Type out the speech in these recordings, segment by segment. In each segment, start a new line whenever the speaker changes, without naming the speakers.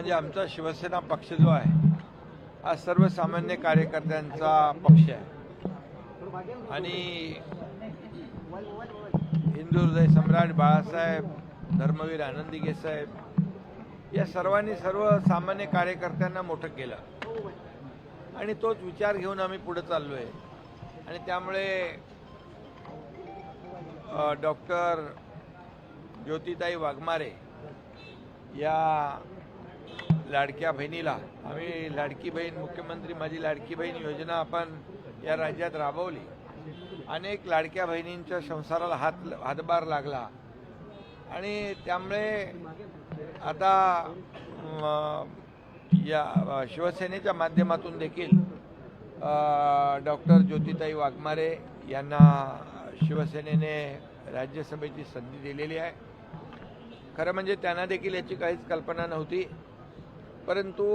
म्हणजे आमचा शिवसेना पक्ष जो आहे हा सर्वसामान्य कार्यकर्त्यांचा पक्ष आहे आणि हिंदू हृदय सम्राट बाळासाहेब, धर्मवीर आनंदीगे साहेब या सर्वांनी सर्वसामान्य कार्यकर्त्यांना मोठं केलं आणि तोच विचार घेऊन आम्ही पुढे चाललो आहे. आणि त्यामुळे डॉक्टर ज्योतिताई वाघमारे या लाडक्या बहिणीला आम्ही लाडकी बहीण, मुख्यमंत्री माझी लाडकी बहीण योजना आपण या राज्यात राबवली. अनेक लाडक्या बहिणींच्या संसाराला हातभार लागला आणि त्यामुळे आता या शिवसेनेच्या माध्यमातून देखील डॉक्टर ज्योतिताई वाघमारे यांना शिवसेनेने राज्यसभेची संधी दिलेली आहे. खरं म्हणजे त्यांना देखील याची काहीच कल्पना नव्हती, परंतु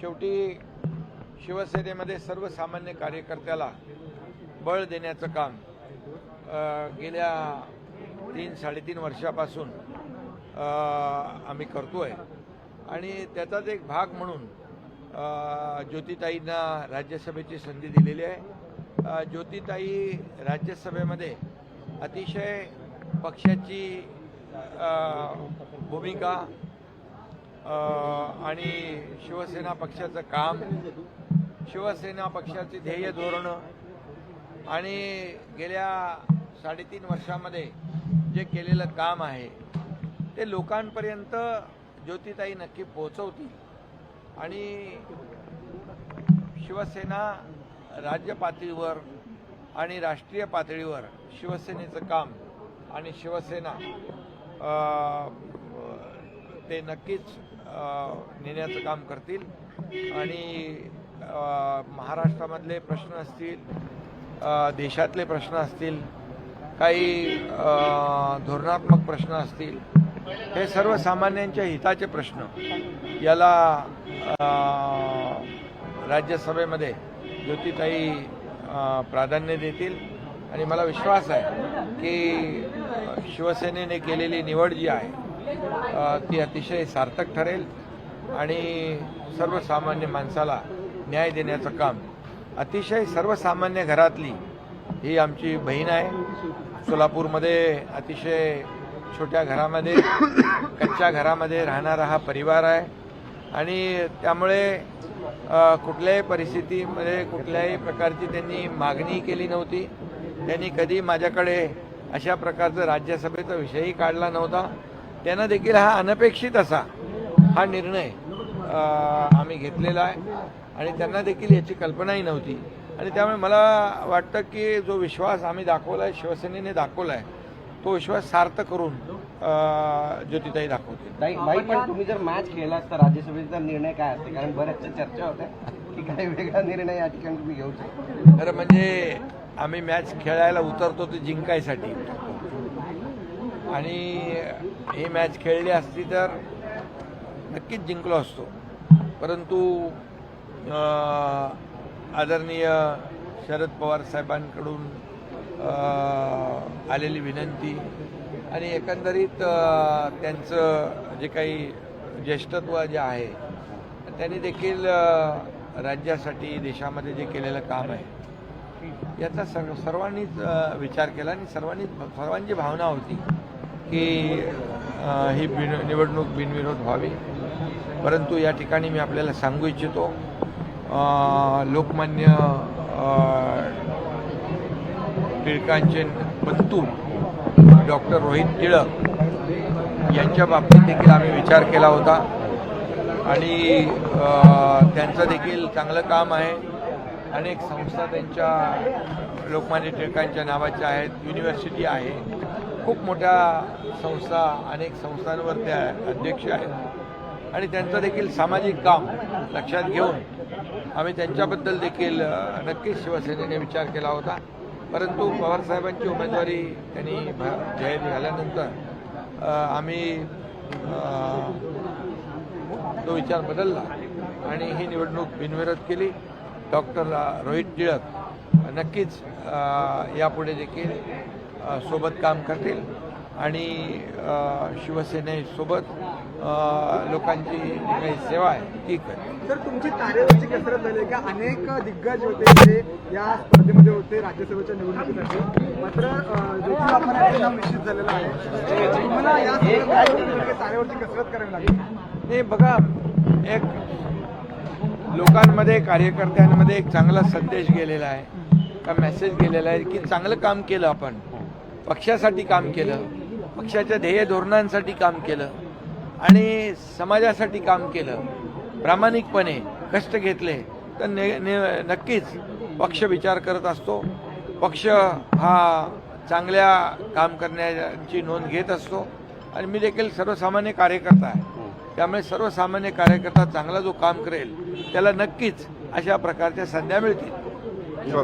शेवटी शिवसेनेमध्ये सर्वसामान्य कार्यकर्त्याला बळ देण्याचं काम गेल्या 3-3.5 वर्षापासून आम्ही करतोय आणि त्याचाच एक भाग म्हणून ज्योतिताईंना राज्यसभेची संधी दिलेली आहे. ज्योतिताई राज्यसभेमध्ये अतिशय पक्षाची भूमिका आणि शिवसेना पक्षाचं काम, शिवसेना पक्षाची ध्येय धोरणं आणि गेल्या 3.5 वर्षामध्ये जे केलेलं काम आहे ते लोकांपर्यंत ज्योतिताई नक्की पोहोचवतील आणि शिवसेना राज्य पातळीवर आणि राष्ट्रीय पातळीवर शिवसेनेचं काम आणि शिवसेना ते नक्कीच नेण्याचं काम करतील आणि महाराष्ट्रामधले प्रश्न असतील, देशातले प्रश्न असतील, काही धोरणात्मक प्रश्न असतील, हे सर्वसामान्यांच्या हिताचे प्रश्न याला राज्यसभेमध्ये ज्योतिताई प्राधान्य देतील आणि मला विश्वास आहे की शिवसेनेने केलेली निवड जी आहे ती अतिशय सार्थक ठरेल आणि सर्वसामान्य माणसाला न्याय देण्याचं काम, अतिशय सर्वसामान्य घरातली ही आमची बहीण आहे. सोलापूरमध्ये अतिशय छोट्या घरामध्ये, कच्च्या घरामध्ये राहणारा हा परिवार आहे आणि त्यामुळे कुठल्याही परिस्थितीमध्ये कुठल्याही प्रकारची त्यांनी मागणी केली नव्हती. त्यांनी कधी माझ्याकडे अशा प्रकारचं राज्यसभेचा विषयही काढला नव्हता. त्यांना देखील हा अनपेक्षित असा हा निर्णय आम्ही घेतलेला आहे आणि त्यांना देखील याची कल्पनाही नव्हती आणि त्यामुळे मला वाटतं की जो विश्वास आम्ही दाखवला आहे, शिवसेनेने दाखवला आहे, तो विश्वास सार्थ करून ज्योतिताई दाखवते.
पण तुम्ही जर मॅच खेळलात तर राज्यसभेचा निर्णय काय असते? कारण बऱ्याचशा चर्चा होत्या की काही वेगळा निर्णय या ठिकाणी तुम्ही घेऊ शकता.
खरं म्हणजे आम्ही मॅच खेळायला उतरतो ते जिंकायसाठी आणि ही मॅच खेळली असती तर नक्कीच जिंकलो असतो, परंतु आदरणीय शरद पवार साहेबांकडून आलेली विनंती आणि एकंदरीत त्यांचं जे काही ज्येष्ठत्व जे आहे त्यांनी देखील राज्यासाठी देशामध्ये जे केलेलं काम आहे याचा सर्वांनीच विचार केला आणि सर्वांची भावना होती की ही निवडणूक बिनविरोध व्हावी. परंतु या ठिकाणी मी आपल्याला सांगू इच्छितो, लोकमान्य टिळकांचे बंधू डॉक्टर रोहित टिळक यांच्या बाबतीत देखील आम्ही विचार केला होता आणि त्यांचं देखील चांगलं काम आहे. अनेक संस्था त्यांच्या लोकमान्य टिळकांच्या नावाच्या आहेत, युनिव्हर्सिटी आहे, खूप मोठ्या संस्था, अनेक संस्थांवर त्या अध्यक्ष आहेत आणि त्यांचं देखील सामाजिक काम लक्षात घेऊन आम्ही त्यांच्याबद्दल देखील नक्कीच शिवसेनेने विचार केला होता. परंतु पवारसाहेबांची उमेदवारी त्यांनी जाहीर झाल्यानंतर आम्ही तो विचार बदलला आणि ही निवडणूक बिनविरोध केली. डॉक्टर रोहित टिळक नक्कीच यापुढे देखील सोबत काम करतील आणि शिवसेनेसोबत लोकांची जी काही सेवा आहे ती करेल.
सर तुमची कार्यवरची कसरत झाली का? अनेक दिग्गज होते जे या स्पर्धेमध्ये होते राज्यसभेच्या निवडणुकीसाठी, मात्र ज्योती बापट यांचं नाव निश्चित झालेलं आहे. तुम्हाला या स्पर्धेमध्ये कार्यावरची कसरत करावी लागेल.
नाही बघा, एक लोकांमध्ये कार्यकर्त्यांमध्ये एक चांगला संदेश गेलेला आहे का, मेसेज गेलेला आहे की चांगलं काम केलं, आपण पक्षासाठी काम केलं, पक्षाच्या ध्येय धोरणांसाठी काम केलं आणि समाजासाठी काम केलं, प्रामाणिकपणे कष्ट घेतले तर नक्कीच पक्ष विचार करत असतो. पक्ष हा चांगल्या काम करण्याची नोंद घेत असतो आणि मी देखील सर्वसामान्य कार्यकर्ता आहे, त्यामुळे सर्वसामान्य कार्यकर्ता चांगला जो काम करेल त्याला नक्कीच अशा प्रकारच्या संध्या मिळतील.